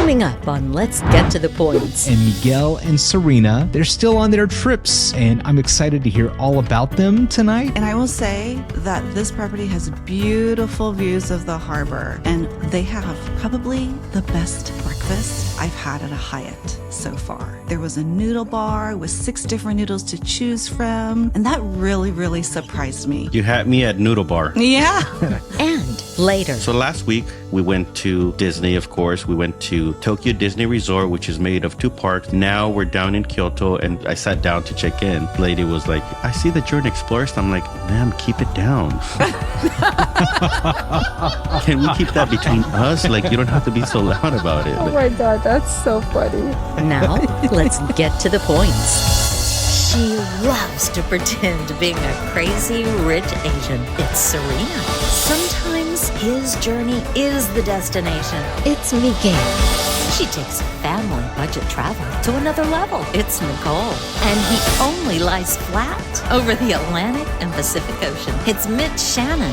Coming up on Let's Get to the Points. And Miguel and Serena, they're still on their trips, and I'm excited to hear all about them tonight. And I will say that this property has beautiful views of the harbor, and they have probably the best breakfast I've had at a Hyatt so far. There was a noodle bar with 6 different noodles to choose from, and that really surprised me. You had me at Noodle Bar. Yeah. And later. So last week, we went to Disney, of course. We went to Tokyo Disney Resort, which is made of 2 parks. Now we're down in Kyoto, and I sat down to check in. The lady was like, I see that you're an explorist. I'm like, ma'am, keep it down. Can we keep that between us? Like, you don't have to be so loud about it. Oh my God, that's so funny. Now, let's get to the points. She loves to pretend being a crazy rich Asian. It's Serena. Sometimes his journey is the destination. It's Miguel. She takes family budget travel to another level. It's Nicole. And he only lies flat over the Atlantic and Pacific Ocean. It's Mitch Shannon.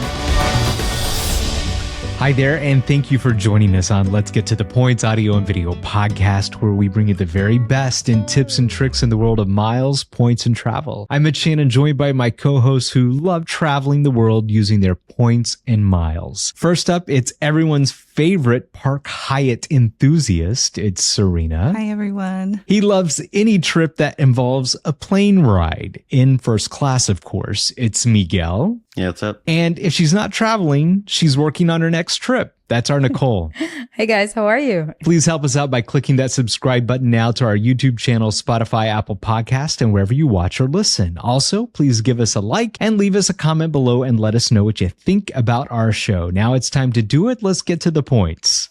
Hi there, and thank you for joining us on Let's Get to the Points audio and video podcast, where we bring you the very best in tips and tricks in the world of miles, points, and travel. I'm Mitch Shannon, joined by my co-hosts who love traveling the world using their points and miles. First up, it's everyone's favorite Park Hyatt enthusiast. It's Serena. Hi, everyone. He loves any trip that involves a plane ride. In first class, of course. It's Miguel. Yeah, what's up? And if she's not traveling, she's working on her next trip. That's our Nicole. Hey guys, how are you? Please help us out by clicking that subscribe button now to our YouTube channel, Spotify, Apple Podcast, and wherever you watch or listen. Also, please give us a like and leave us a comment below and let us know what you think about our show. Now it's time to do it. Let's get to the points.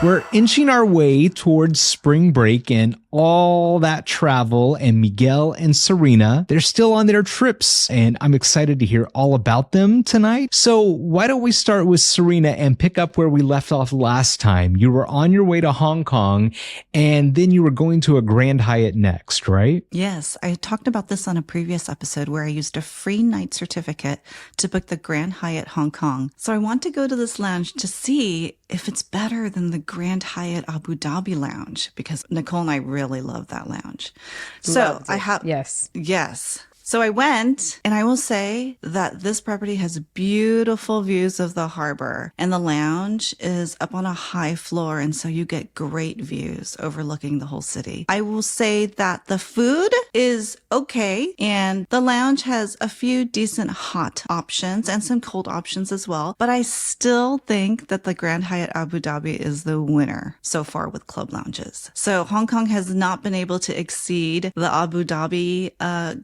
We're inching our way towards spring break and all that travel, and Miguel and Serena, they're still on their trips, and I'm excited to hear all about them tonight. So why don't we start with Serena and pick up where we left off last time? You were on your way to Hong Kong, and then you were going to a Grand Hyatt next, right? Yes, I talked about this on a previous episode where I used a free night certificate to book the Grand Hyatt Hong Kong. So I want to go to this lounge to see if it's better than the Grand Hyatt Abu Dhabi lounge, because Nicole and I really love that lounge. So I have, yes. So I went, and I will say that this property has beautiful views of the harbor, and the lounge is up on a high floor, and so you get great views overlooking the whole city. I will say that the food is okay, and the lounge has a few decent hot options and some cold options as well, but I still think that the Grand Hyatt Abu Dhabi is the winner so far with club lounges. So Hong Kong has not been able to exceed the Abu Dhabi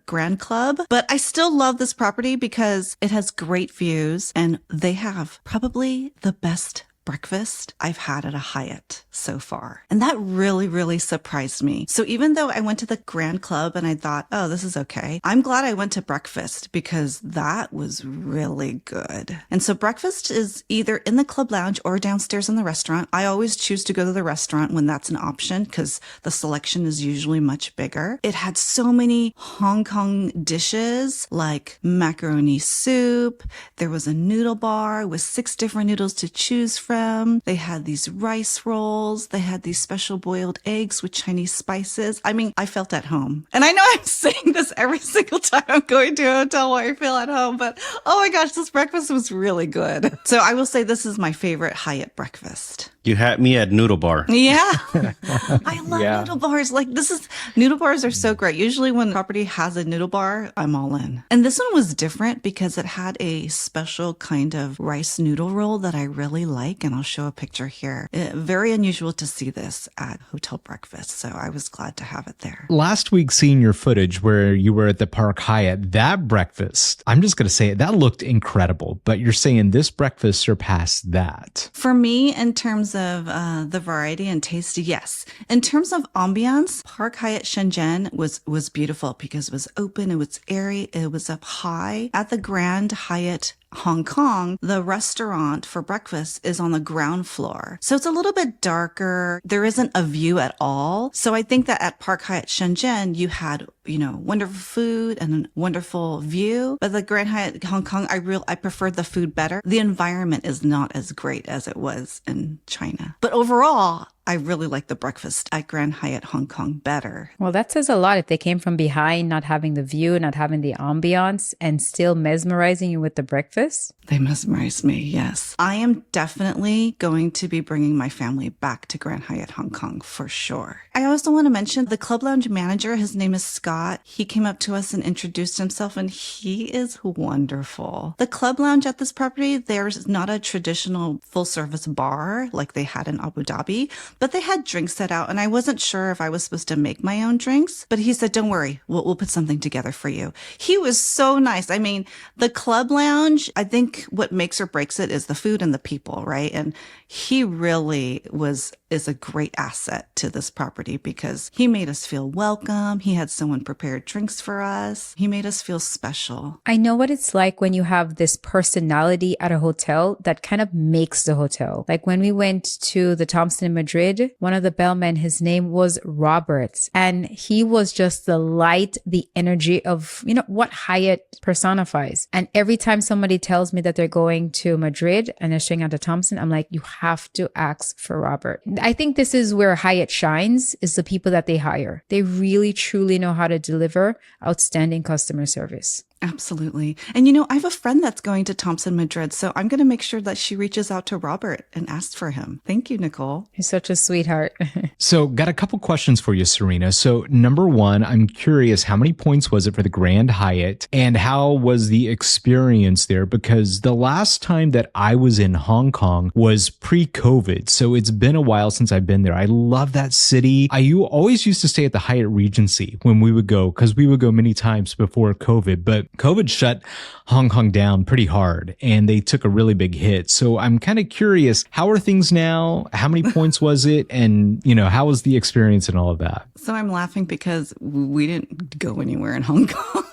Grand Club, but I still love this property because it has great views, and they have probably the best breakfast I've had at a Hyatt so far. And that really surprised me. So even though I went to the Grand Club and I thought, oh, this is okay, I'm glad I went to breakfast because that was really good. And so breakfast is either in the club lounge or downstairs in the restaurant. I always choose to go to the restaurant when that's an option because the selection is usually much bigger. It had so many Hong Kong dishes like macaroni soup. There was a noodle bar with 6 different noodles to choose from. They had these rice rolls. They had these special boiled eggs with Chinese spices. I mean, I felt at home. And I know I'm saying this every single time I'm going to a hotel where I feel at home, but oh my gosh, this breakfast was really good. So I will say this is my favorite Hyatt breakfast. You had me at Noodle Bar. Yeah. I love noodle bars. Like noodle bars are so great. Usually when a property has a noodle bar, I'm all in. And this one was different because it had a special kind of rice noodle roll that I really like. And I'll show a picture here. Very unusual to see this at hotel breakfast. So I was glad to have it there. Last week, seeing your footage where you were at the Park Hyatt, that breakfast, I'm just going to say it, that looked incredible. But you're saying this breakfast surpassed that. For me, in terms of the variety and taste, yes. In terms of ambiance, Park Hyatt Shenzhen was beautiful because it was open, it was airy, it was up high. At the Grand Hyatt Hong Kong, the restaurant for breakfast is on the ground floor. So it's a little bit darker. There isn't a view at all. So I think that at Park Hyatt Shenzhen, you had, wonderful food and a wonderful view. But the Grand Hyatt Hong Kong, I preferred the food better. The environment is not as great as it was in China. But overall, I really like the breakfast at Grand Hyatt Hong Kong better. Well, that says a lot. If they came from behind, not having the view, not having the ambiance, and still mesmerizing you with the breakfast. They mesmerized me, yes. I am definitely going to be bringing my family back to Grand Hyatt Hong Kong for sure. I also want to mention the Club Lounge manager. His name is Scott. He came up to us and introduced himself, and he is wonderful. The Club Lounge at this property, there's not a traditional full-service bar like they had in Abu Dhabi, but they had drinks set out, and I wasn't sure if I was supposed to make my own drinks, but he said, don't worry, we'll put something together for you. He was so nice. I mean, the Club Lounge, I think what makes or breaks it is the food and the people, right? And he really is a great asset to this property because he made us feel welcome. He had someone prepare drinks for us. He made us feel special. I know what it's like when you have this personality at a hotel that kind of makes the hotel. Like when we went to the Thompson in Madrid, one of the bellmen, his name was Robert, and he was just the light, the energy of, what Hyatt personifies. And every time somebody tells me that they're going to Madrid and they're staying at the Thompson, I'm like, you have to ask for Robert. I think this is where Hyatt shines, is the people that they hire. They really, truly know how to deliver outstanding customer service. Absolutely. And I have a friend that's going to Thompson Madrid, so I'm going to make sure that she reaches out to Robert and asks for him. Thank you, Nicole. He's such a sweetheart. So got a couple questions for you, Serena. So number one, I'm curious, how many points was it for the Grand Hyatt and how was the experience there? Because the last time that I was in Hong Kong was pre-COVID. So it's been a while since I've been there. I love that city. I always used to stay at the Hyatt Regency when we would go, because we would go many times before COVID, but COVID shut Hong Kong down pretty hard and they took a really big hit. So I'm kind of curious, how are things now? How many points was it? And, how was the experience and all of that? So I'm laughing because we didn't go anywhere in Hong Kong.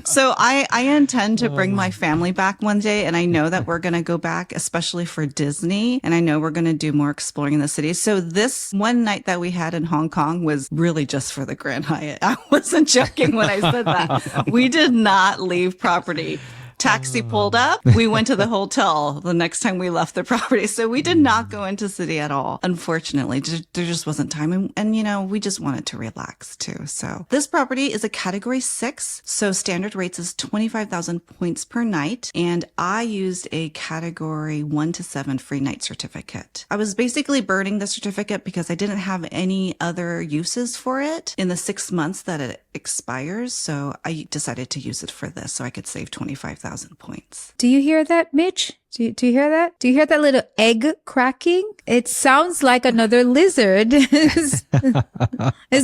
So I intend to bring my family back one day, and I know that we're going to go back, especially for Disney, and I know we're going to do more exploring in the city. So this one night that we had in Hong Kong was really just for the Grand Hyatt. I wasn't joking when I said that. We did not leave property. Taxi pulled up. We went to the hotel the next time we left the property. So we did not go into city at all. Unfortunately, there just wasn't time. And we just wanted to relax too. So this property is a category 6. So standard rates is 25,000 points per night. And I used a category 1 to 7 free night certificate. I was basically burning the certificate because I didn't have any other uses for it in the 6 months that it expires. So I decided to use it for this so I could save 25,000 points. Do you hear that, Mitch? Do you hear that? Do you hear that little egg cracking? It sounds like another lizard is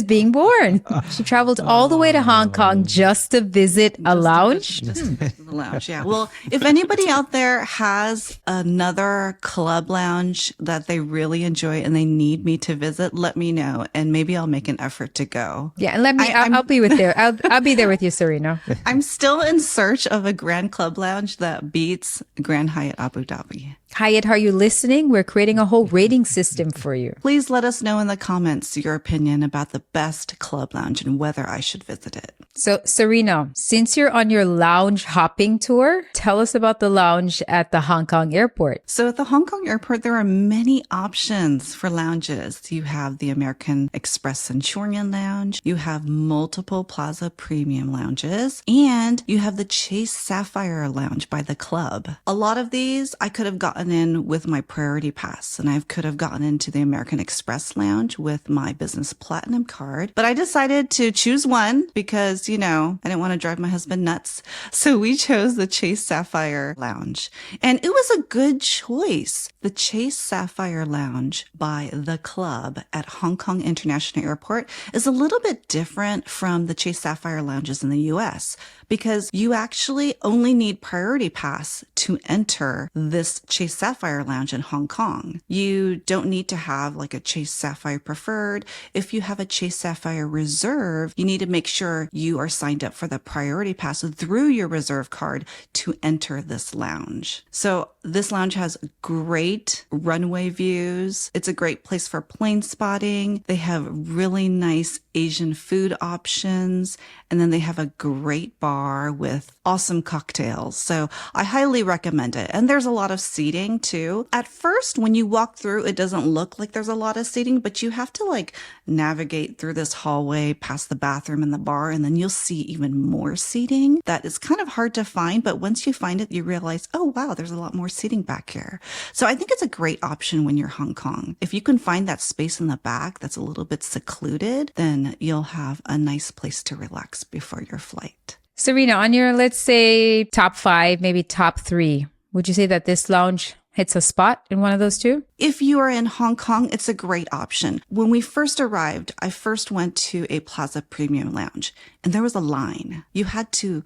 being born. She traveled all the way to Hong Kong just to visit a lounge. Just the lounge, yeah. Well, if anybody out there has another club lounge that they really enjoy and they need me to visit, let me know, and maybe I'll make an effort to go. Yeah, and let me. I'll be with there. I'll be there with you, Serena. I'm still in search of a Grand Club Lounge that beats Grand Hyatt Abu Dhabi. Hyatt, are you listening? We're creating a whole rating system for you. Please let us know in the comments your opinion about the best club lounge and whether I should visit it. So, Serena, since you're on your lounge hopping tour, tell us about the lounge at the Hong Kong airport. So at the Hong Kong airport, there are many options for lounges. You have the American Express Centurion Lounge. You have multiple Plaza Premium lounges. And you have the Chase Sapphire Lounge by the club. A lot of these I could have gotten in with my priority pass, and I could have gotten into the American Express Lounge with my business platinum card. But I decided to choose one because, I didn't want to drive my husband nuts. So we chose the Chase Sapphire Lounge. And it was a good choice. The Chase Sapphire Lounge by the club at Hong Kong International Airport is a little bit different from the Chase Sapphire lounges in the US because you actually only need priority pass to enter this Chase Sapphire lounge in Hong Kong. You don't need to have like a Chase Sapphire Preferred. If you have a Chase Sapphire Reserve, you need to make sure you are signed up for the priority pass through your reserve card to enter this lounge. So this lounge has great runway views. It's a great place for plane spotting. They have really nice Asian food options. And then they have a great bar with awesome cocktails. So I highly recommend it. And there's a lot of seating too. At first, when you walk through, it doesn't look like there's a lot of seating, but you have to like navigate through this hallway past the bathroom and the bar. And then you'll see even more seating that is kind of hard to find. But once you find it, you realize, oh, wow, there's a lot more seating back here. So I think it's a great option when you're Hong Kong. If you can find that space in the back that's a little bit secluded, then you'll have a nice place to relax before your flight. Serena, on your, let's say, top 5, maybe top 3, would you say that this lounge hits a spot in one of those two? If you are in Hong Kong, it's a great option. When we first arrived, I first went to a Plaza Premium Lounge, and there was a line. You had to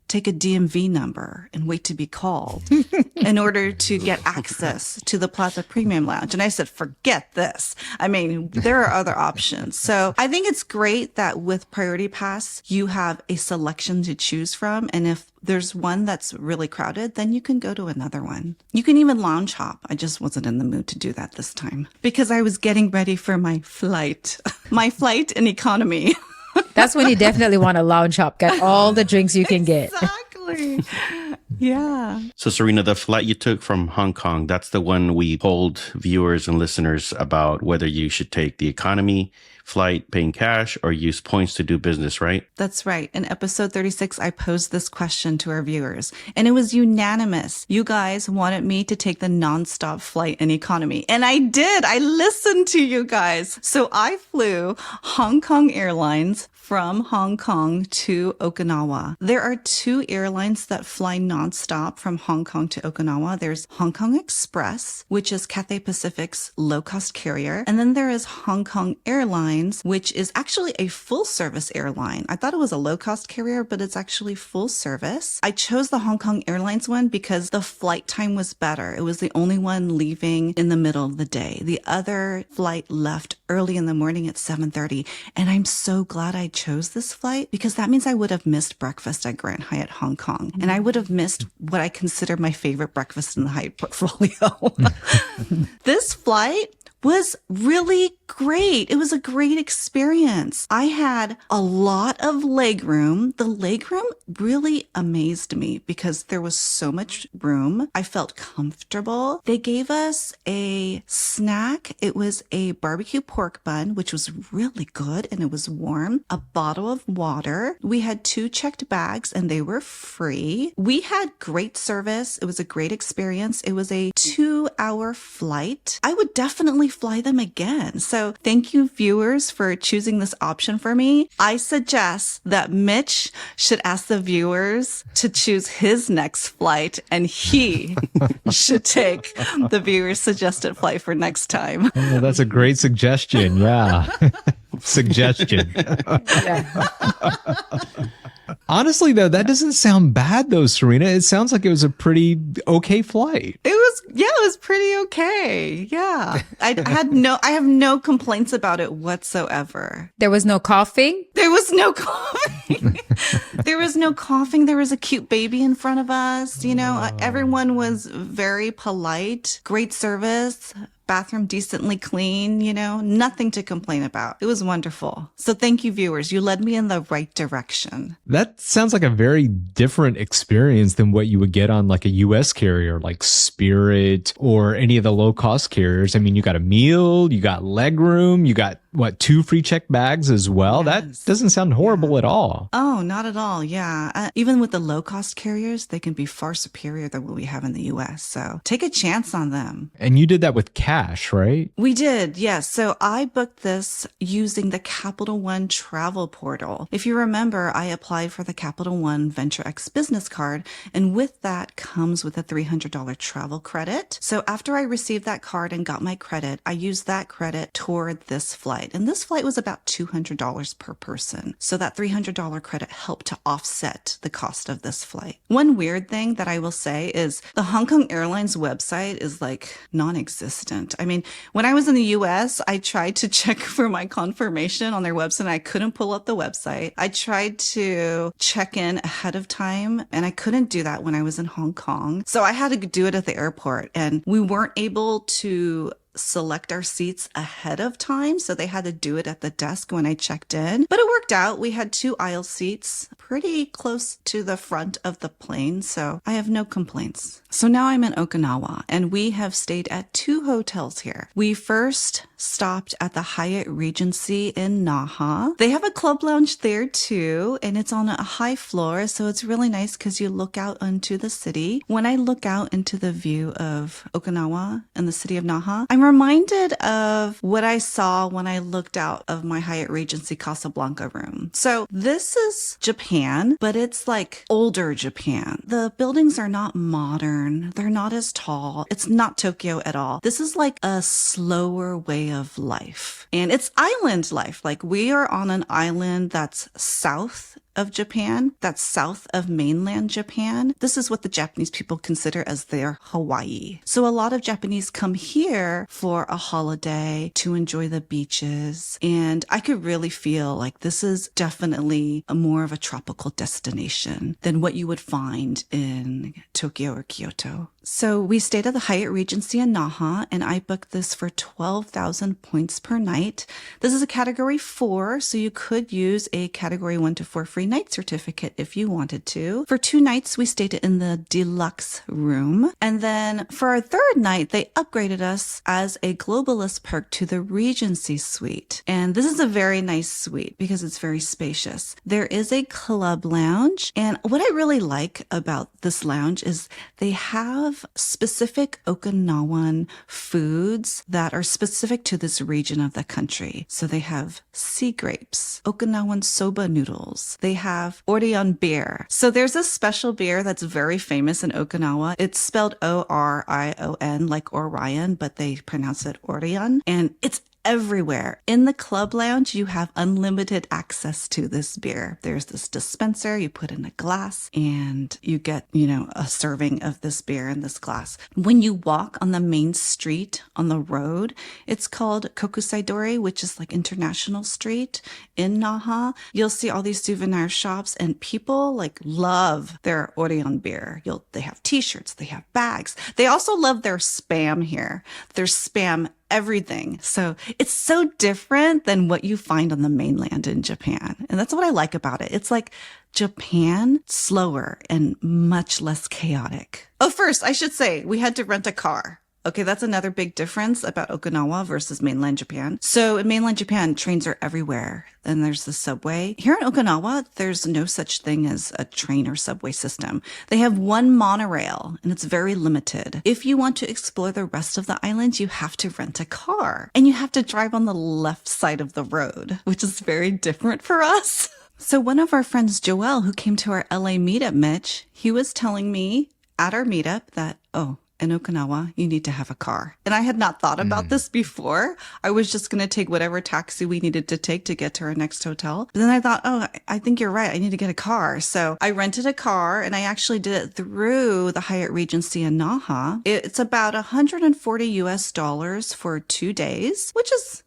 take a DMV number and wait to be called in order to get access to the Plaza Premium Lounge. And I said, forget this. I mean, there are other options. So I think it's great that with Priority Pass, you have a selection to choose from. And if there's one that's really crowded, then you can go to another one. You can even lounge hop. I just wasn't in the mood to do that this time because I was getting ready for my flight, in economy. That's when you definitely want to lounge hop, get all the drinks you can get. Exactly. Yeah. So Serena, the flight you took from Hong Kong, that's the one we polled viewers and listeners about whether you should take the economy flight paying cash or use points to do business, right? That's right. In episode 36, I posed this question to our viewers and it was unanimous. You guys wanted me to take the nonstop flight in economy. And I did. I listened to you guys. So I flew Hong Kong Airlines from Hong Kong to Okinawa. There are 2 airlines that fly nonstop from Hong Kong to Okinawa. There's Hong Kong Express, which is Cathay Pacific's low-cost carrier. And then there is Hong Kong Airlines, which is actually a full-service airline. I thought it was a low-cost carrier, but it's actually full service. I chose the Hong Kong Airlines one because the flight time was better. It was the only one leaving in the middle of the day. The other flight left early in the morning at 7:30. And I'm so glad I chose this flight because that means I would have missed breakfast at Grand Hyatt Hong Kong. And I would have missed what I consider my favorite breakfast in the Hyatt portfolio. This flight was really great. It was a great experience. I had a lot of legroom. The legroom really amazed me because there was so much room. I felt comfortable. They gave us a snack. It was a barbecue pork bun, which was really good and it was warm. A bottle of water. We had 2 checked bags and they were free. We had great service. It was a great experience. It was a 2-hour flight. I would definitely fly them again. So thank you, viewers, for choosing this option for me. I suggest that Mitch should ask the viewers to choose his next flight and he should take the viewers' suggested flight for next time. Oh, that's a great suggestion. Yeah. Suggestion. Yeah. Honestly, though, that doesn't sound bad, though, Serena. It sounds like it was a pretty okay flight. It was pretty okay. Yeah. I have no complaints about it whatsoever. There was no coughing. There was no coughing. There was no coughing. There was a cute baby in front of us. You know, everyone was very polite, great service. Bathroom decently clean, you know, nothing to complain about. It was wonderful. So thank you, viewers. You led me in the right direction. That sounds like a very different experience than what you would get on like a US carrier like Spirit or any of the low cost carriers. I mean, you got a meal, you got legroom, you got 2 free check bags as well. Yes. That doesn't sound horrible at all. Oh, not at all. Yeah. Even with the low cost carriers, they can be far superior than what we have in the US. So take a chance on them. And you did that with cash, right? We did. Yes. So I booked this using the Capital One travel portal. If you remember, I applied for the Capital One Venture X business card. And with that comes with a $300 travel credit. So after I received that card and got my credit, I used that credit toward this flight. flight. And this flight was about $200 per person. So that $300 credit helped to offset the cost of this flight. One weird thing that I will say is the Hong Kong Airlines website is like non-existent. I mean, when I was in the US, I tried to check for my confirmation on their website. I couldn't pull up the website. I tried to check in ahead of time and I couldn't do that when I was in Hong Kong. So I had to do it at the airport and we weren't able to select our seats ahead of time. So they had to do it at the desk when I checked in. But it worked out. We had 2 aisle seats pretty close to the front of the plane. So I have no complaints. So now I'm in Okinawa and we have stayed at 2 hotels here. We first stopped at the Hyatt Regency in Naha. They have a club lounge there too, and it's on a high floor. So it's really nice because you look out onto the city. When I look out into the view of Okinawa and the city of Naha, I'm reminded of what I saw when I looked out of my Hyatt Regency Casablanca room. So this is Japan, but it's like older Japan. The buildings are not modern. They're not as tall. It's not Tokyo at all. This is like a slower way of life. And it's island life. Like we are on an island that's south of Japan, that's south of mainland Japan. This is what the Japanese people consider as their Hawaii. So a lot of Japanese come here for a holiday to enjoy the beaches. And I could really feel like this is definitely more of a tropical destination than what you would find in Tokyo or Kyoto. So we stayed at the Hyatt Regency in Naha, and I booked this for 12,000 points per night. This is a category 4, so you could use a category 1 to 4 free night certificate if you wanted to. For 2 nights, we stayed in the deluxe room. And then for our 3rd night, they upgraded us as a globalist perk to the Regency suite. And this is a very nice suite because it's very spacious. There is a club lounge. And what I really like about this lounge is they have specific Okinawan foods that are specific to this region of the country. So they have sea grapes, Okinawan soba noodles. They have Orion beer. So there's a special beer that's very famous in Okinawa. It's spelled Orion, like Orion, but they pronounce it Orion. And it's everywhere. In the club lounge, you have unlimited access to this beer. There's this dispenser, you put in a glass and you get, a serving of this beer in this glass. When you walk on the main street on the road, it's called Kokusaidori, which is like International Street in Naha. You'll see all these souvenir shops and people like love their Orion beer. They have t-shirts, they have bags. They also love their Spam here. There's Spam everything. So it's so different than what you find on the mainland in Japan. And that's what I like about it. It's like Japan, slower and much less chaotic. Oh, first, I should say we had to rent a car. Okay, that's another big difference about Okinawa versus mainland Japan. So in mainland Japan, trains are everywhere and there's the subway. Here in Okinawa, there's no such thing as a train or subway system. They have one monorail and it's very limited. If you want to explore the rest of the island, you have to rent a car and you have to drive on the left side of the road, which is very different for us. So one of our friends, Joel, who came to our LA meetup, Mitch, he was telling me at our meetup that, in Okinawa, you need to have a car. And I had not thought about this before. I was just going to take whatever taxi we needed to take to get to our next hotel. But then I thought, I think you're right. I need to get a car. So I rented a car and I actually did it through the Hyatt Regency in Naha. It's about $140 for 2 days, which is,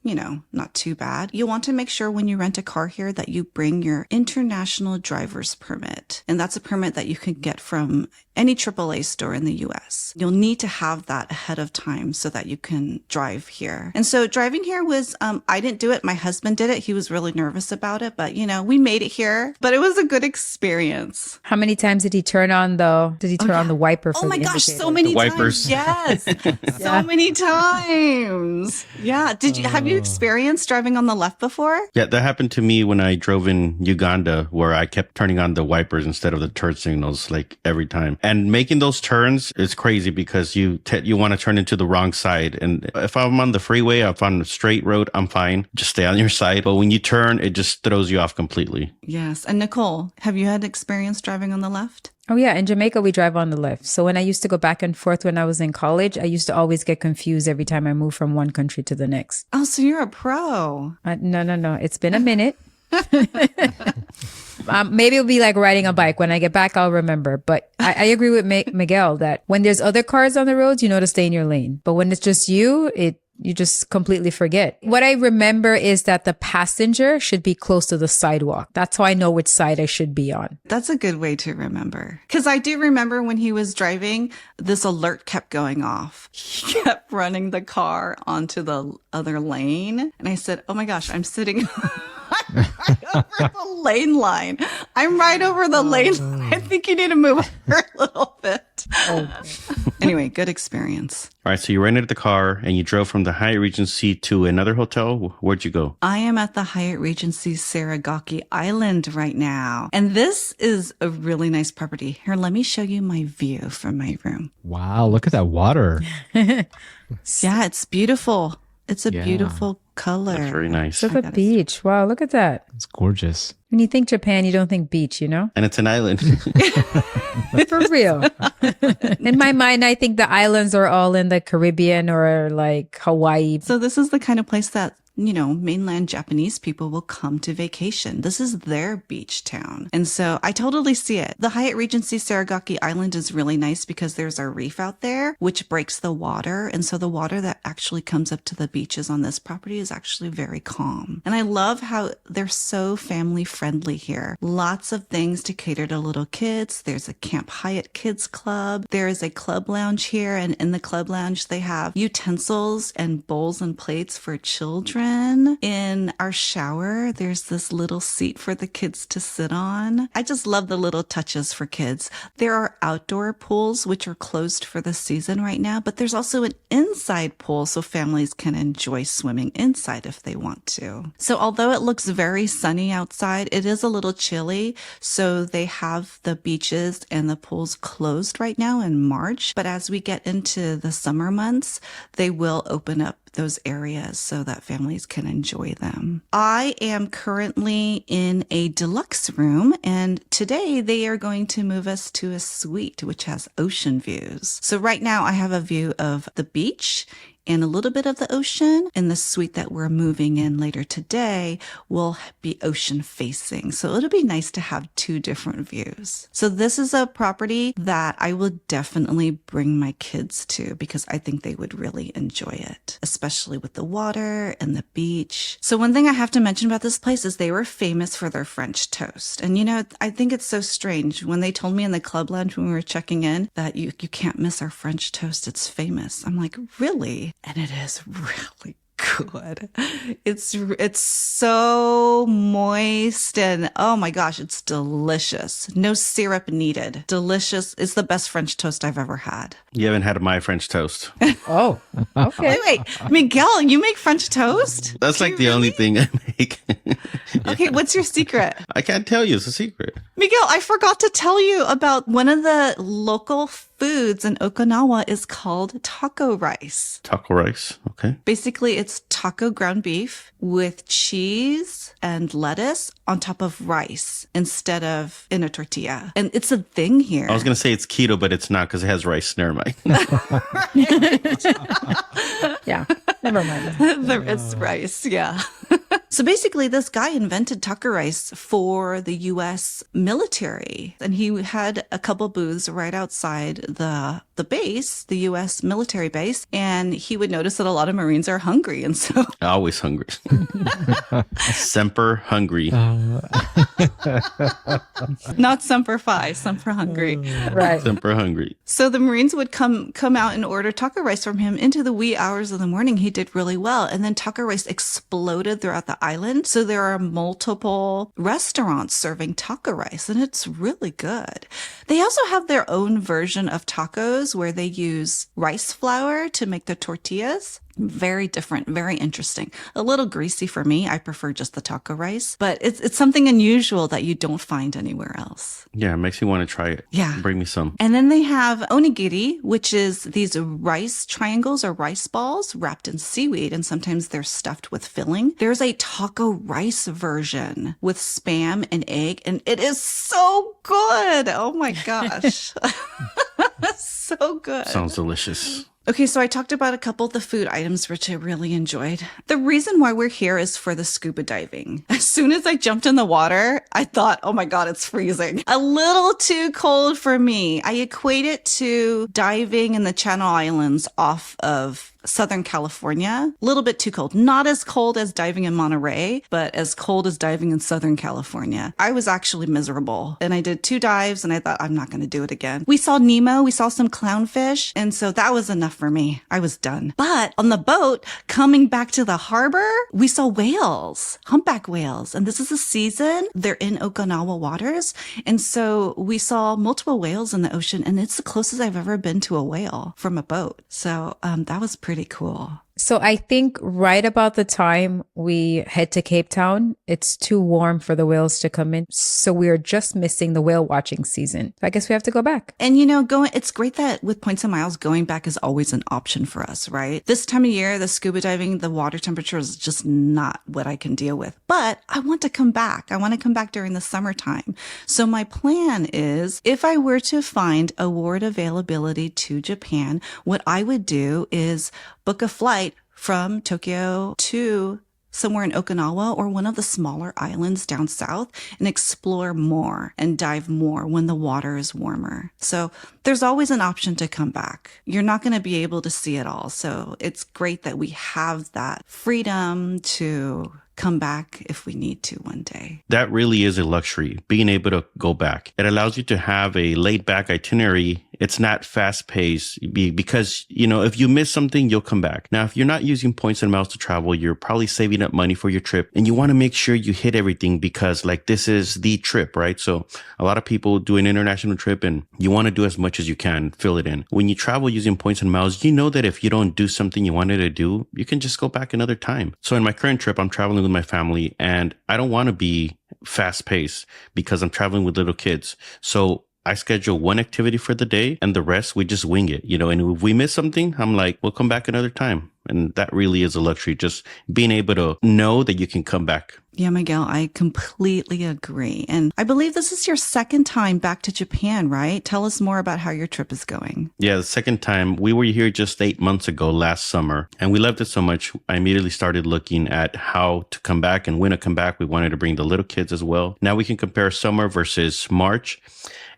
not too bad. You'll want to make sure when you rent a car here that you bring your international driver's permit. And that's a permit that you can get from any AAA store in the US. You'll need to have that ahead of time so that you can drive here. And so driving here was, I didn't do it. My husband did it. He was really nervous about it, but we made it here, but it was a good experience. How many times did he turn on on the wiper for Oh my the gosh, indicator? so many The wipers. times. Yes. So many times. Yeah. Have you experienced driving on the left before? Yeah, that happened to me when I drove in Uganda, where I kept turning on the wipers instead of the turn signals like every time. And making those turns is crazy because because you want to turn into the wrong side. And if I'm on the freeway, if I'm on the straight road, I'm fine. Just stay on your side. But when you turn, it just throws you off completely. Yes. And Nicole, have you had experience driving on the left? Oh, yeah. In Jamaica, we drive on the left. So when I used to go back and forth when I was in college, I used to always get confused every time I moved from one country to the next. Oh, so you're a pro. No. It's been a minute. Maybe it'll be like riding a bike. When I get back, I'll remember. But I agree with Miguel that when there's other cars on the roads, you know to stay in your lane. But when it's just you, you just completely forget. What I remember is that the passenger should be close to the sidewalk. That's how I know which side I should be on. That's a good way to remember. Because I do remember when he was driving, this alert kept going off. He kept running the car onto the other lane. And I said, oh my gosh, I'm sitting right over the lane line. I'm right over the lane line. I think you need to move over a little bit. Anyway, good experience. All right, so you rented the car and you drove from the Hyatt Regency to another hotel. Where'd you go? I am at the Hyatt Regency Seragaki Island right now. And this is a really nice property. Here, let me show you my view from my room. Wow, look at that water. Yeah, it's beautiful. It's a beautiful color. That's very nice. Look at the beach. Wow, look at that. It's gorgeous. When you think Japan, you don't think beach, you know? And it's an island. For real. In my mind, I think the islands are all in the Caribbean or like Hawaii. So this is the kind of place that, you know, mainland Japanese people will come to vacation. This is their beach town. And so I totally see it. The Hyatt Regency Seragaki Island is really nice because there's a reef out there, which breaks the water. And so the water that actually comes up to the beaches on this property is actually very calm. And I love how they're so family friendly here. Lots of things to cater to little kids. There's a Camp Hyatt Kids Club. There is a club lounge here. And in the club lounge, they have utensils and bowls and plates for children. In our shower, there's this little seat for the kids to sit on. I just love the little touches for kids. There are outdoor pools, which are closed for the season right now, but there's also an inside pool so families can enjoy swimming inside if they want to. So although it looks very sunny outside, it is a little chilly. So they have the beaches and the pools closed right now in March. But as we get into the summer months, they will open up those areas so that families can enjoy them. I am currently in a deluxe room, and today they are going to move us to a suite which has ocean views. So right now I have a view of the beach and a little bit of the ocean. And the suite that we're moving in later today will be ocean facing. So it'll be nice to have two different views. So this is a property that I will definitely bring my kids to because I think they would really enjoy it, especially with the water and the beach. So one thing I have to mention about this place is they were famous for their French toast. And you know, I think it's so strange when they told me in the club lounge when we were checking in that you can't miss our French toast. It's famous. I'm like, really? And it is really good. It's so moist and oh my gosh, it's delicious. No syrup needed. Delicious. It's the best French toast I've ever had. You haven't had my French toast. Oh, okay. Wait, Miguel, you make French toast? That's like the only thing I make. Okay, what's your secret? I can't tell you. It's a secret. Miguel, I forgot to tell you about one of the local foods in Okinawa is called taco rice. Taco rice. Okay. Basically, it's taco ground beef with cheese and lettuce on top of rice instead of in a tortilla. And it's a thing here. I was going to say it's keto, but it's not because it has rice. Never mind. Yeah, never mind. It's rice, yeah. So basically, this guy invented taco rice for the U.S. military. And he had a couple booths right outside the base, the U.S. military base. And he would notice that a lot of Marines are hungry. And so... Always hungry. Semper hungry. Not Semper Fi, Semper hungry. Right. Semper hungry. So the Marines would come out and order taco rice from him into the wee hours of the morning. He did really well. And then taco rice exploded throughout the island. So there are multiple restaurants serving taco rice, and it's really good. They also have their own version of tacos where they use rice flour to make the tortillas. Very different, very interesting. A little greasy for me. I prefer just the taco rice, but it's something unusual that you don't find anywhere else. Yeah, it makes me want to try it. Yeah. Bring me some. And then they have onigiri, which is these rice triangles or rice balls wrapped in seaweed, and sometimes they're stuffed with filling. There's a taco rice version with Spam and egg, and it is so good. Oh my gosh. So good. Sounds delicious. Okay, so I talked about a couple of the food items, which I really enjoyed. The reason why we're here is for the scuba diving. As soon as I jumped in the water, I thought, oh my God, it's freezing. A little too cold for me. I equate it to diving in the Channel Islands off of Southern California. A little bit too cold. Not as cold as diving in Monterey, but as cold as diving in Southern California. I was actually miserable. And I did 2 dives and I thought, I'm not going to do it again. We saw Nemo. We saw some clownfish. And so that was enough for me. I was done. But on the boat, coming back to the harbor, we saw whales, humpback whales. And this is the season. They're in Okinawa waters. And so we saw multiple whales in the ocean. And it's the closest I've ever been to a whale from a boat. So that was pretty cool. So I think right about the time we head to Cape Town, it's too warm for the whales to come in. So we're just missing the whale watching season. I guess we have to go back. And it's great that with Points and Miles, going back is always an option for us, right? This time of year, the scuba diving, the water temperature is just not what I can deal with. But I want to come back. I want to come back during the summertime. So my plan is, if I were to find award availability to Japan, what I would do is book a flight from Tokyo to somewhere in Okinawa or one of the smaller islands down south and explore more and dive more when the water is warmer. So there's always an option to come back. You're not going to be able to see it all. So it's great that we have that freedom to come back if we need to one day. That really is a luxury, being able to go back. It allows you to have a laid back itinerary. It's not fast paced because, if you miss something, you'll come back. Now, if you're not using points and miles to travel, you're probably saving up money for your trip and you want to make sure you hit everything because this is the trip, right? So a lot of people do an international trip and you want to do as much as you can, fill it in. When you travel using points and miles, you know that if you don't do something you wanted to do, you can just go back another time. So in my current trip, I'm traveling with my family and I don't want to be fast paced because I'm traveling with little kids. So I schedule one activity for the day and the rest we just wing it, and if we miss something, I'm like, we'll come back another time. And that really is a luxury, just being able to know that you can come back. Yeah, Miguel, I completely agree. And I believe this is your second time back to Japan, right? Tell us more about how your trip is going. Yeah, the second time. We were here just 8 months ago last summer, and we loved it so much. I immediately started looking at how to come back and when to come back. We wanted to bring the little kids as well. Now we can compare summer versus March.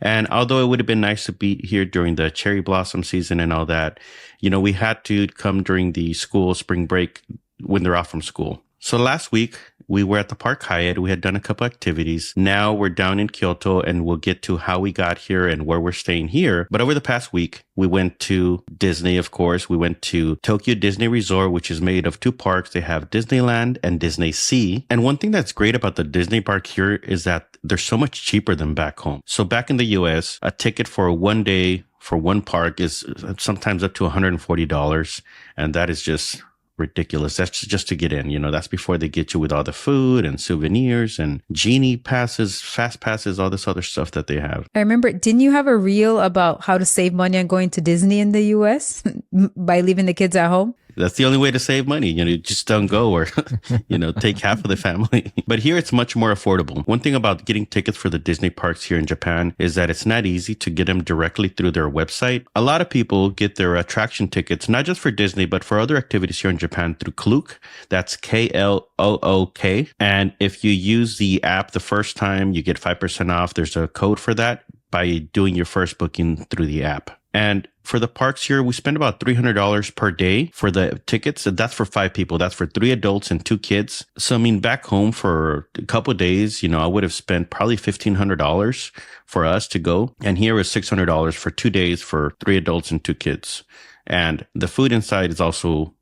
And although it would have been nice to be here during the cherry blossom season and all that, we had to come during the school spring break when they're off from school. So last week we were at the Park Hyatt. We had done a couple activities. Now we're down in Kyoto and we'll get to how we got here and where we're staying here. But over the past week, we went to Disney, of course. We went to Tokyo Disney Resort, which is made of 2 parks. They have Disneyland and Disney Sea. And one thing that's great about the Disney park here is that they're so much cheaper than back home. So back in the US, a ticket for one day for one park is sometimes up to $140. And that is just ridiculous. That's just to get in, that's before they get you with all the food and souvenirs and genie passes, fast passes, all this other stuff that they have. I remember, didn't you have a reel about how to save money on going to Disney in the US by leaving the kids at home? That's the only way to save money. Just don't go or, take half of the family. But here it's much more affordable. One thing about getting tickets for the Disney parks here in Japan is that it's not easy to get them directly through their website. A lot of people get their attraction tickets, not just for Disney, but for other activities here in Japan through Klook. That's Klook. And if you use the app the first time, you get 5% off. There's a code for that by doing your first booking through the app. And for the parks here, we spend about $300 per day for the tickets. That's for 5 people. That's for 3 adults and 2 kids. So, back home for a couple of days, I would have spent probably $1,500 for us to go. And here is $600 for 2 days for 3 adults and 2 kids. And the food inside is also,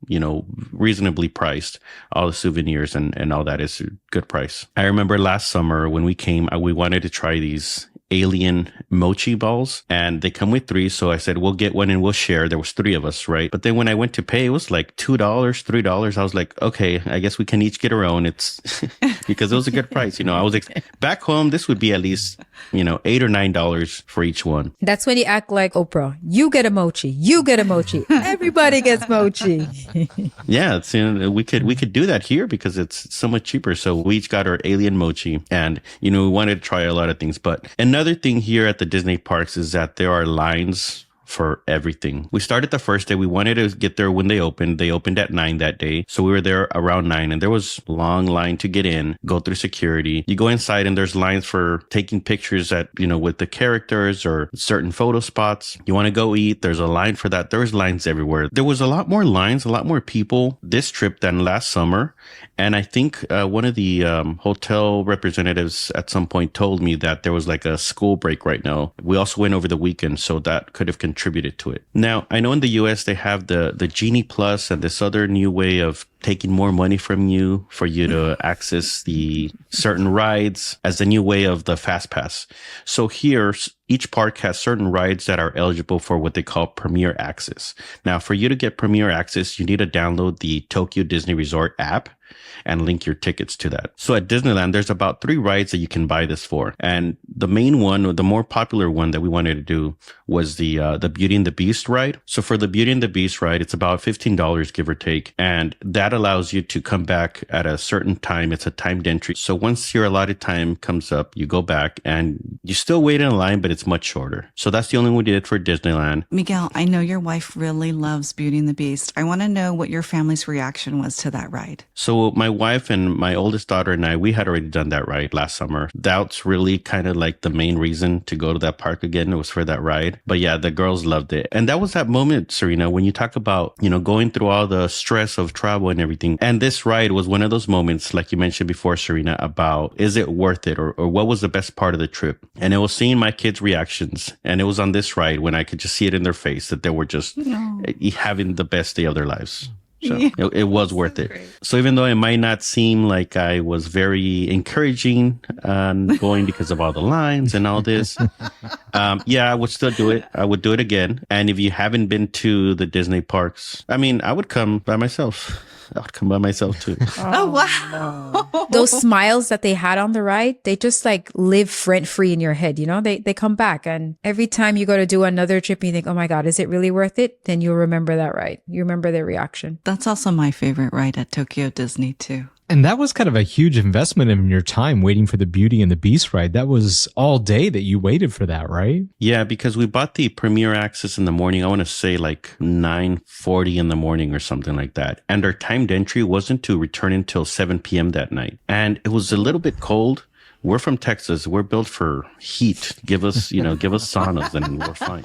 reasonably priced. All the souvenirs and all that is a good price. I remember last summer when we came, we wanted to try these alien mochi balls, and they come with 3. So I said, we'll get one and we'll share. There was 3 of us, right? But then when I went to pay, it was like $2, $3. I was like, okay, I guess we can each get our own. It's because it was a good price. I was back home, this would be at least, $8 or $9 for each one. That's when you act like Oprah. You get a mochi. You get a mochi. Everybody gets mochi. Yeah, we could do that here because it's so much cheaper. So we each got our alien mochi, and we wanted to try a lot of things. But another thing here at the Disney parks is that there are lines for everything. We started the first day. We wanted to get there when they opened. They opened at 9 that day. So we were there around 9, and there was a long line to get in, go through security. You go inside and there's lines for taking pictures with the characters or certain photo spots. You want to go eat, there's a line for that. There's lines everywhere. There was a lot more lines, a lot more people this trip than last summer. And I think one of the hotel representatives at some point told me that there was like a school break right now. We also went over the weekend, so that could have contributed to it. Now, I know in the US they have the Genie Plus and this other new way of taking more money from you for you to access the certain rides as a new way of the Fast Pass. So here, each park has certain rides that are eligible for what they call Premier Access. Now, for you to get Premier Access, you need to download the Tokyo Disney Resort app and link your tickets to that. So at Disneyland, there's about 3 rides that you can buy this for. And the main one, or the more popular one that we wanted to do, was the Beauty and the Beast ride. So for the Beauty and the Beast ride, it's about $15, give or take. And that allows you to come back at a certain time. It's a timed entry. So once your allotted time comes up, you go back and you still wait in a line, but it's much shorter. So that's the only one we did for Disneyland. Miguel, I know your wife really loves Beauty and the Beast. I want to know what your family's reaction was to that ride. So my wife and my oldest daughter and I, we had already done that ride last summer. That's really kind of like the main reason to go to that park again. It was for that ride. But yeah, the girls loved it. And that was that moment, Serena, when you talk about, going through all the stress of travel and everything. And this ride was one of those moments, like you mentioned before, Serena, about is it worth it, or what was the best part of the trip? And it was seeing my kids' reactions. And it was on this ride when I could just see it in their face that they were just having the best day of their lives. So it was worth it. Great. So even though it might not seem like I was very encouraging on going because of all the lines and all this, I would still do it. I would do it again. And if you haven't been to the Disney parks, I would come by myself. I would come by myself too. Oh, wow. No. Those smiles that they had on the ride, they just like live rent free in your head. They come back. And every time you go to do another trip and you think, oh my God, is it really worth it? Then you'll remember that ride. You remember their reaction. That's also my favorite ride at Tokyo Disney too. And that was kind of a huge investment in your time waiting for the Beauty and the Beast ride. That was all day that you waited for that, right? Yeah, because we bought the Premier Access in the morning. I want to say like 9:40 in the morning or something like that. And our timed entry wasn't to return until 7 p.m. that night. And it was a little bit cold. We're from Texas. We're built for heat. Give us saunas and we're fine.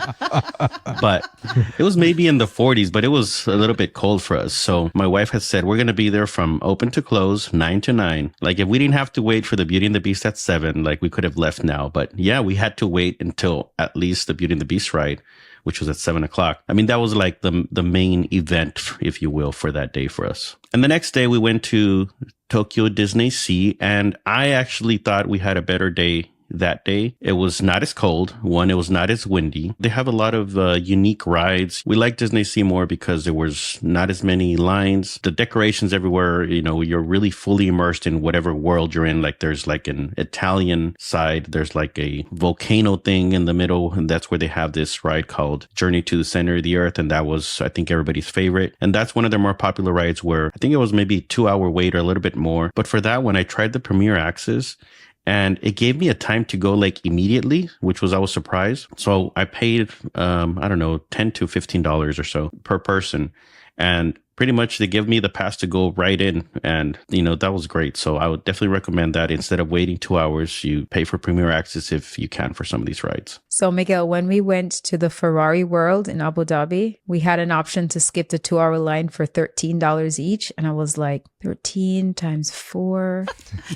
But it was maybe in the 40s, but it was a little bit cold for us. So my wife has said, we're going to be there from open to close, 9 to 9. Like if we didn't have to wait for the Beauty and the Beast at 7, like we could have left now. But yeah, we had to wait until at least the Beauty and the Beast ride, which was at 7 o'clock. That was like the main event, if you will, for that day for us. And the next day we went to Tokyo Disney Sea, and I actually thought we had a better day that day. It was not as cold. One, it was not as windy. They have a lot of unique rides. We like Disney Sea more because there was not as many lines. The decorations everywhere, you're really fully immersed in whatever world you're in. Like there's like an Italian side. There's like a volcano thing in the middle. And that's where they have this ride called Journey to the Center of the Earth. And that was, I think, everybody's favorite. And that's one of their more popular rides where I think it was maybe a 2-hour wait or a little bit more. But for that one, I tried the Premier Access. And it gave me a time to go like immediately, which I was surprised. So I paid, $10 to $15 or so per person. And pretty much they give me the pass to go right in. And, that was great. So I would definitely recommend that. Instead of waiting 2 hours, you pay for Premier Access if you can for some of these rides. So Miguel, when we went to the Ferrari World in Abu Dhabi, we had an option to skip the 2-hour line for $13 each. And I was like, 13 times 4.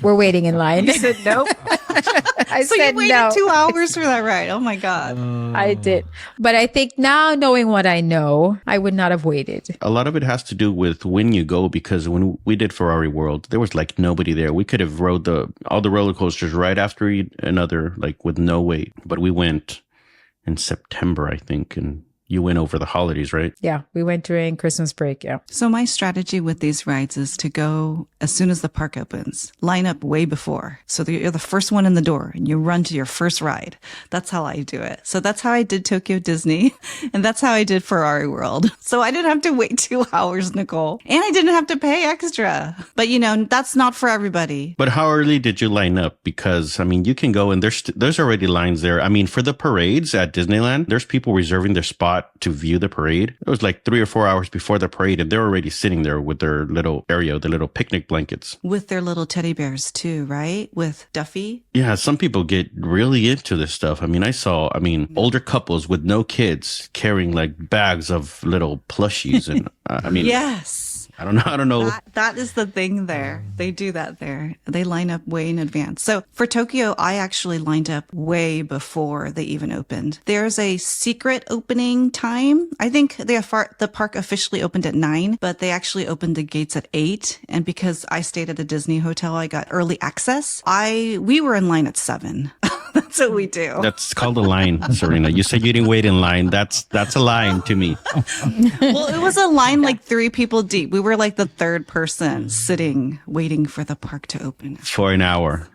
We're waiting in line. You said nope. I So said you waited no. 2 hours for that ride. Oh my God. I did. But I think now, knowing what I know, I would not have waited. A lot of it has to do with when you go, because when we did Ferrari World, there was like nobody there. We could have rode all the roller coasters right after another, like with no wait. But we went in September, I think, and you went over the holidays, right? Yeah, we went during Christmas break. Yeah. So my strategy with these rides is to go as soon as the park opens, line up way before. So that you're the first one in the door and you run to your first ride. That's how I do it. So that's how I did Tokyo Disney. And that's how I did Ferrari World. So I didn't have to wait 2 hours, Nicole. And I didn't have to pay extra. But that's not for everybody. But how early did you line up? Because, you can go and there's already lines there. For the parades at Disneyland, there's people reserving their spot to view the parade. It was like 3 or 4 hours before the parade, and they're already sitting there with their little area, the little picnic blankets. With their little teddy bears too, right? With Duffy. Yeah, some people get really into this stuff. I saw older couples with no kids carrying like bags of little plushies. And Yes. I don't know. That is the thing there. They do that there. They line up way in advance. So for Tokyo, I actually lined up way before they even opened. There's a secret opening time. I think the park officially opened at 9, but they actually opened the gates at 8. And because I stayed at a Disney hotel, I got early access. We were in line at 7. That's what we do. That's called a line, Serena. You said you didn't wait in line. That's a line to me. Well, it was a line like 3 people deep. We were like the third person sitting, waiting for the park to open. For an hour.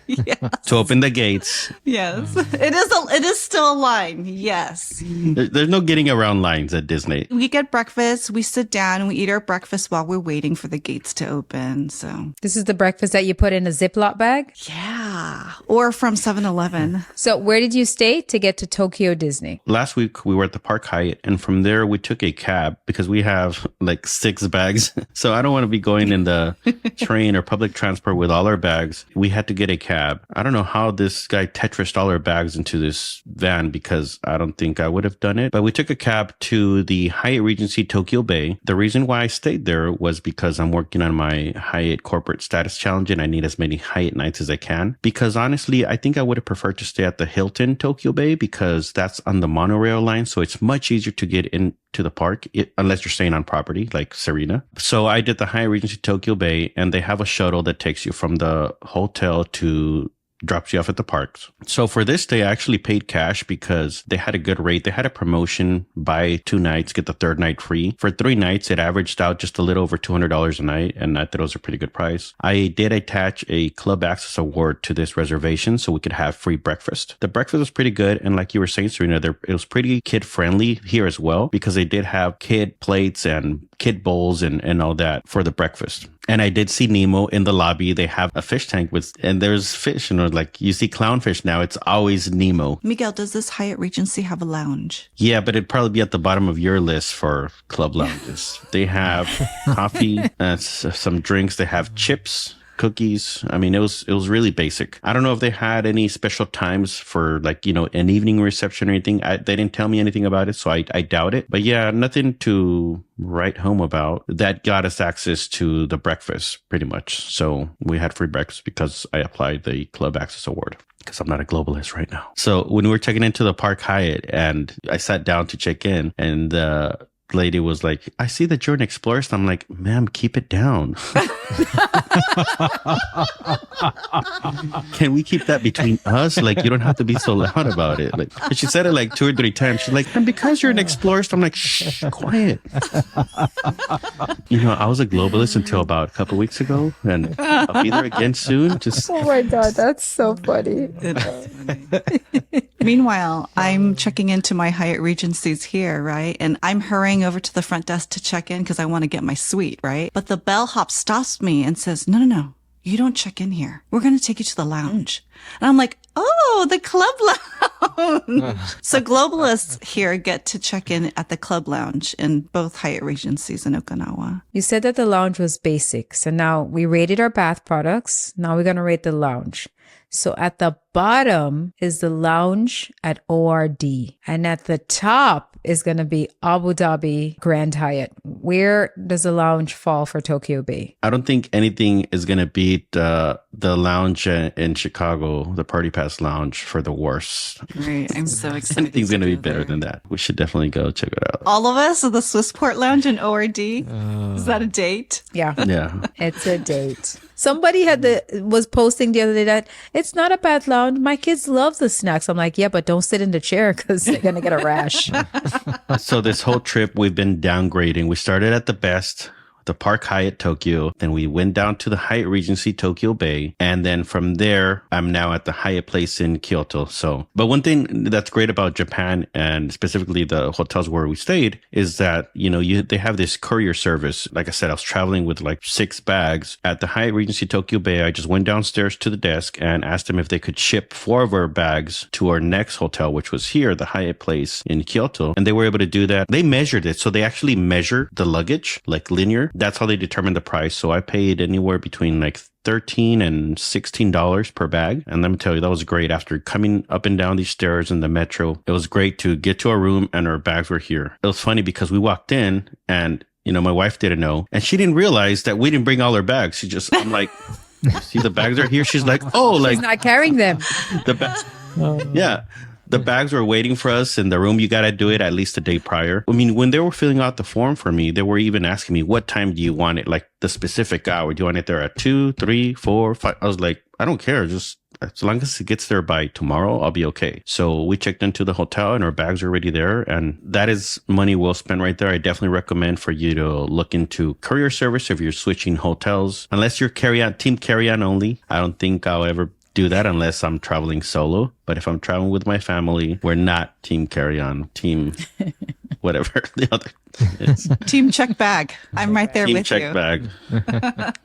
Yes. To open the gates. Yes. It is still a line. Yes. There's no getting around lines at Disney. We get breakfast, we sit down, and we eat our breakfast while we're waiting for the gates to open. So, This is the breakfast that you put in a Ziploc bag? yeah. Or from 7-Eleven. So where did you stay to get to Tokyo Disney? Last week we were at the Park Hyatt, and from there we took a cab because we have like 6 bags. So I don't want to be going in the train or public transport with all our bags. We had to get a cab. I don't know how this guy Tetrised all our bags into this van because I don't think I would have done it. But we took a cab to the Hyatt Regency Tokyo Bay. The reason why I stayed there was because I'm working on my Hyatt corporate status challenge and I need as many Hyatt nights as I can. Because honestly, I think I would have preferred to stay at the Hilton Tokyo Bay because that's on the monorail line. So it's much easier to get into the park unless you're staying on property like Serena. So I did the Hyatt Regency Tokyo Bay and they have a shuttle that takes you from the hotel to drops you off at the parks. So for this day, I actually paid cash because they had a good rate. They had a promotion, buy 2 nights, get the 3rd night free. For 3 nights, it averaged out just a little over $200 a night. And I thought it was a pretty good price. I did attach a club access award to this reservation so we could have free breakfast. The breakfast was pretty good. And like you were saying, Serena, it was pretty kid friendly here as well because they did have kid plates and kid bowls and all that for the breakfast. And I did see Nemo in the lobby. They have a fish tank and there's fish, like you see clownfish now. It's always Nemo. Miguel, does this Hyatt Regency have a lounge? Yeah, but it'd probably be at the bottom of your list for club lounges. They have coffee, some drinks. They have chips, cookies. It was really basic. I don't know if they had any special times for an evening reception or anything. They didn't tell me anything about it, so I doubt it. But yeah, nothing to write home about. That got us access to the breakfast pretty much. So we had free breakfast because I applied the Club Access Award. Because I'm not a globalist right now. So when we were checking into the Park Hyatt and I sat down to check in and lady was like, I see that you're an explorist. I'm like, ma'am, keep it down. Can we keep that between us? Like, you don't have to be so loud about it. Like, she said it like 2 or 3 times. She's like, and because you're an explorist, I'm like, shh, quiet. I was a globalist until about a couple weeks ago, and I'll be there again soon. Oh my God, that's so funny. It is funny. Meanwhile, I'm checking into my Hyatt Regencies here, right? And I'm hurrying over to the front desk to check in because I want to get my suite, right? But the bellhop stops me and says, no. you don't check in here. We're going to take you to the lounge. And I'm like, oh, the club lounge. So globalists here get to check in at the club lounge in both Hyatt Regencies in Okinawa. You said that the lounge was basic. So now we rated our bath products. Now we're going to rate the lounge. So at the bottom is the lounge at ORD. And at the top is going to be Abu Dhabi Grand Hyatt. Where does the lounge fall for Tokyo Bay? I don't think anything is going to beat the lounge in Chicago, the Party Pass Lounge, for the worst. Right. I'm so excited. Anything's going to be better than that. We should definitely go check it out. All of us at the Swissport Lounge in ORD. Is that a date? Yeah. Yeah. It's a date. Somebody was posting the other day that it's not a bad lounge. My kids love the snacks. I'm like, yeah, but don't sit in the chair because they're going to get a rash. So this whole trip, we've been downgrading. We started at the best, the Park Hyatt Tokyo. Then we went down to the Hyatt Regency Tokyo Bay. And then from there, I'm now at the Hyatt Place in Kyoto. So, but one thing that's great about Japan, and specifically the hotels where we stayed, is that, they have this courier service. Like I said, I was traveling with like 6 bags. At the Hyatt Regency Tokyo Bay, I just went downstairs to the desk and asked them if they could ship 4 of our bags to our next hotel, which was here, the Hyatt Place in Kyoto. And they were able to do that. They measured it. So they actually measure the luggage, like linear. That's how they determine the price. So I paid anywhere between like $13 and $16 per bag. And let me tell you, that was great. After coming up and down these stairs in the metro, it was great to get to our room and our bags were here. It was funny because we walked in and, my wife didn't know and she didn't realize that we didn't bring all our bags. I'm like, see, the bags are here. She's like, oh, like she's not carrying them. The bags. Yeah. The bags were waiting for us in the room. You got to do it at least a day prior. I mean, when they were filling out the form for me, they were even asking me, what time do you want it? Like the specific hour. Do you want it there at 2, 3, 4, 5? I was like, I don't care. Just as long as it gets there by tomorrow, I'll be okay. So we checked into the hotel and our bags are already there. And that is money well spent right there. I definitely recommend for you to look into courier service if you're switching hotels. Unless you're team carry-on only. I don't think I'll ever do that unless I'm traveling solo. But if I'm traveling with my family, we're not team carry-on, team whatever the other is. Team check bag. I'm right there Team with check you. bag.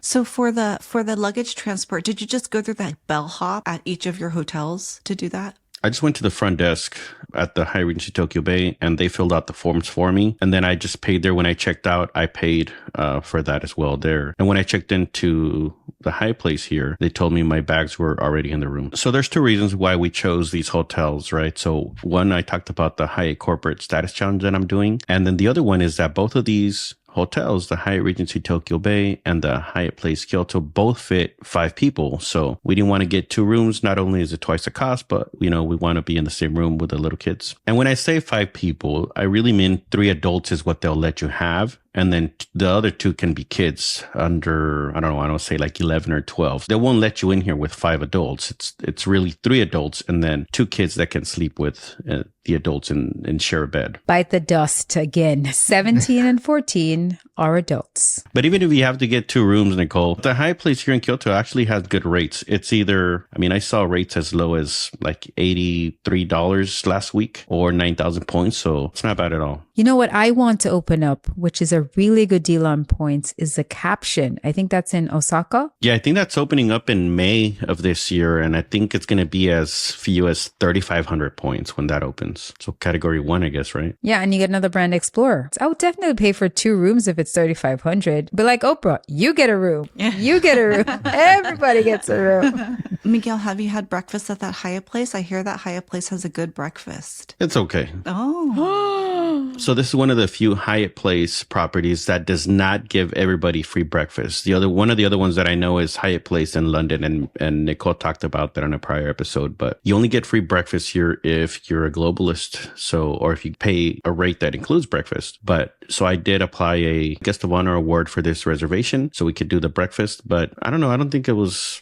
So for the luggage transport, did you just go through that bellhop at each of your hotels to do that? I just went to the front desk at the Hyatt Regency Tokyo Bay and they filled out the forms for me. And then I just paid there. When I checked out, I paid for that as well there. And when I checked into the Hyatt Place here, they told me my bags were already in the room. So there's 2 reasons why we chose these hotels, right? So one, I talked about the Hyatt Corporate Status Challenge that I'm doing. And then the other one is that both of these hotels, the Hyatt Regency Tokyo Bay and the Hyatt Place Kyoto, both fit 5 people. So we didn't want to get 2 rooms. Not only is it twice the cost, but we want to be in the same room with the little kids. And when I say 5 people, I really mean 3 adults is what they'll let you have. And then the other 2 can be kids under, I don't say like 11 or 12. They won't let you in here with 5 adults. It's really 3 adults and then 2 kids that can sleep with the adults and share a bed. Bite the dust again. 17 and 14 are adults. But even if you have to get 2 rooms, Nicole, the Hyatt Place here in Kyoto actually has good rates. It's either, I saw rates as low as like $83 last week or 9,000 points. So it's not bad at all. You know what I want to open up, which is a really good deal on points, is the caption. I think that's in Osaka. Yeah, I think that's opening up in May of this year. And I think it's going to be as few as 3,500 points when that opens. So category 1, I guess, right? Yeah, and you get another brand explorer. I would definitely pay for 2 rooms if it's 3,500. But like Oprah, you get a room. You get a room. Everybody gets a room. Miguel, have you had breakfast at that Hyatt Place? I hear that Hyatt Place has a good breakfast. It's okay. Oh. So this is one of the few Hyatt Place properties that does not give everybody free breakfast. One of the other ones that I know is Hyatt Place in London, and Nicole talked about that on a prior episode. But you only get free breakfast here if you're a globalist, or if you pay a rate that includes breakfast. But so I did apply a guest of honor award for this reservation, so we could do the breakfast. But I don't know. I don't think it was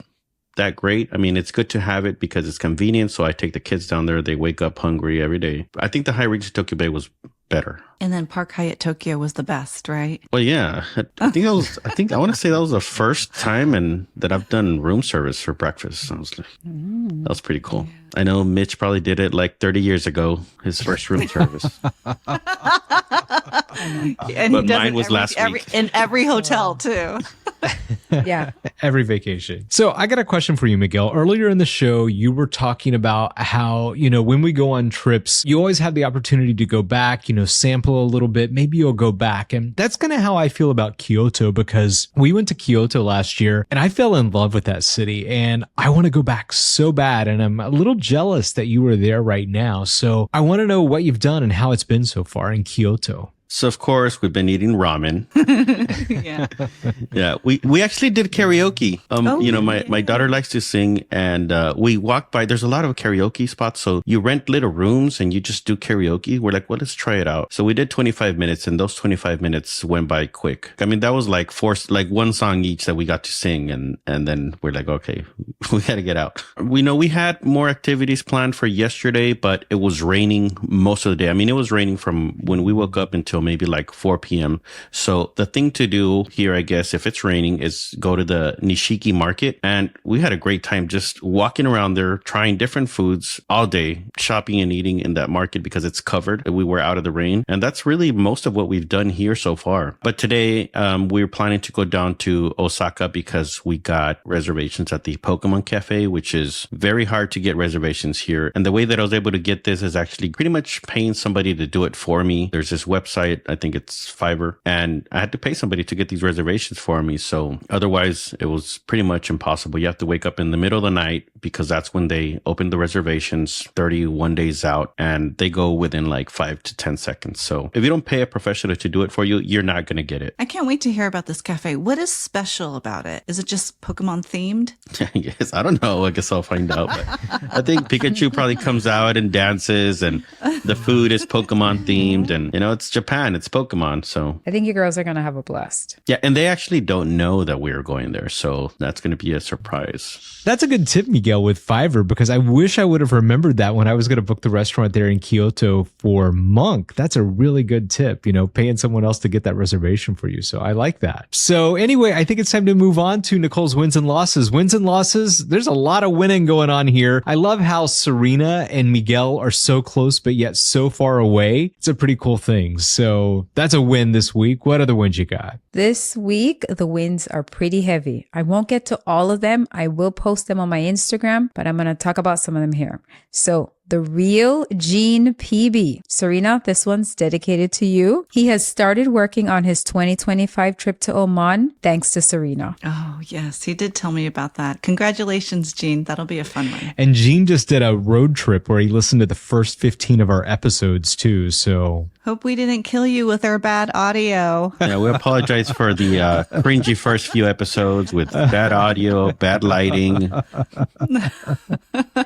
that great. It's good to have it because it's convenient. So I take the kids down there. They wake up hungry every day. I think the Hyatt Regency Tokyo Bay was better. And then Park Hyatt Tokyo was the best, right? Well, yeah. I want to say that was the first time that I've done room service for breakfast. I was like, that was pretty cool. I know Mitch probably did it like 30 years ago, his first room service. And but mine was last week. in every hotel too. Yeah. Every vacation. So I got a question for you, Miguel. Earlier in the show, you were talking about how, when we go on trips, you always have the opportunity to go back, sample a little bit. Maybe you'll go back. And that's kind of how I feel about Kyoto, because we went to Kyoto last year and I fell in love with that city and I want to go back so bad. And I'm a little jealous that you were there right now. So I want to know what you've done and how it's been so far in Kyoto. So, of course, we've been eating ramen. Yeah. Yeah, we actually did karaoke. My daughter likes to sing, and we walked by. There's a lot of karaoke spots. So you rent little rooms and you just do karaoke. We're like, well, let's try it out. So we did 25 minutes, and those 25 minutes went by quick. I mean, that was like one song each that we got to sing, and then we're like, okay, we got to get out. We had more activities planned for yesterday, but it was raining most of the day. I mean, it was raining from when we woke up until maybe like 4 p.m. So the thing to do here, I guess, if it's raining, is go to the Nishiki market. And we had a great time just walking around there, trying different foods all day, shopping and eating in that market because it's covered. We were out of the rain. And that's really most of what we've done here so far. But today, we're planning to go down to Osaka because we got reservations at the Pokemon Cafe, which is very hard to get reservations here. And the way that I was able to get this is actually pretty much paying somebody to do it for me. There's this website, I think it's Fiverr, and I had to pay somebody to get these reservations for me. So otherwise it was pretty much impossible. You have to wake up in the middle of the night because that's when they open the reservations 31 days out, and they go within like 5 to 10 seconds. So if you don't pay a professional to do it for you, you're not going to get it. I can't wait to hear about this cafe. What is special about it? Is it just Pokemon themed? Yes, I don't know. I guess I'll find out. But I think Pikachu probably comes out and dances, and the food is Pokemon themed, and it's Japan. It's Pokemon, so I think you girls are going to have a blast. Yeah, and they actually don't know that we're going there, so that's going to be a surprise. That's a good tip, Miguel, with Fiverr, because I wish I would have remembered that when I was going to book the restaurant there in Kyoto for Monk. That's a really good tip, paying someone else to get that reservation for you. So I like that. So anyway, I think it's time to move on to Nicole's wins and losses. Wins and losses, there's a lot of winning going on here. I love how Serena and Miguel are so close, but yet so far away. It's a pretty cool thing. So that's a win this week. What other wins you got? This week, the wins are pretty heavy. I won't get to all of them. I will post them on my Instagram, but I'm going to talk about some of them here. So the Real Gene PB. Serena, this one's dedicated to you. He has started working on his 2025 trip to Oman thanks to Serena. Oh, yes. He did tell me about that. Congratulations, Gene. That'll be a fun one. And Gene just did a road trip where he listened to the first 15 of our episodes too. So hope we didn't kill you with our bad audio. Yeah, we apologize for the cringy first few episodes with bad audio, bad lighting.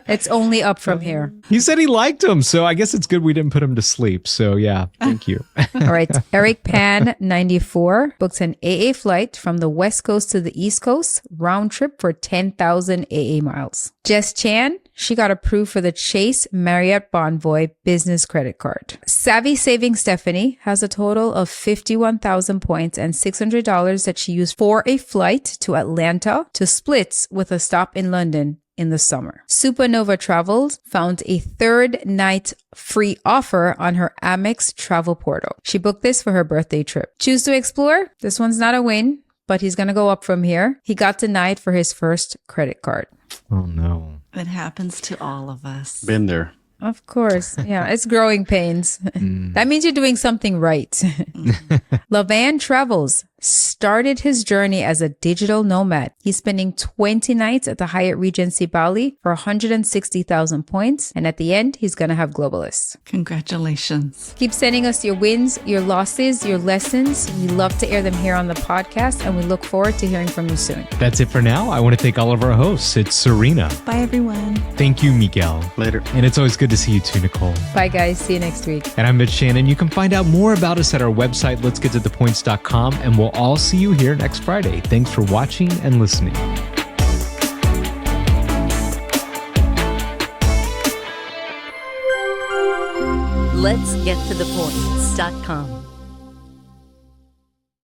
It's only up from here. He said he liked him, so I guess it's good we didn't put him to sleep. So yeah, thank you. All right. Eric Pan, 94, books an AA flight from the West Coast to the East Coast, round trip for 10,000 AA miles. Jess Chan, she got approved for the Chase Marriott Bonvoy business credit card. Savvy Saving Stephanie has a total of 51,000 points and $600 that she used for a flight to Atlanta to Splits with a stop in London in the summer. Supernova Travels found a third night free offer on her Amex travel portal. She booked this for her birthday trip. Choose to Explore. This one's not a win, but he's going to go up from here. He got denied for his first credit card. Oh no. It happens to all of us. Been there. Of course. Yeah, it's growing pains. That means you're doing something right. Lavan Travels started his journey as a digital nomad. He's spending 20 nights at the Hyatt Regency Bali for 160,000 points. And at the end, he's going to have globalists. Congratulations. Keep sending us your wins, your losses, your lessons. We love to air them here on the podcast, and we look forward to hearing from you soon. That's it for now. I want to thank all of our hosts. It's Serena. Bye, everyone. Thank you, Miguel. Later. And it's always good to see you too, Nicole. Bye, guys. See you next week. And I'm Mitch Shannon. You can find out more about us at our website, letsgettothepoints.com, and we'll all see you here next Friday. Thanks for watching and listening. Let's get to the points.com.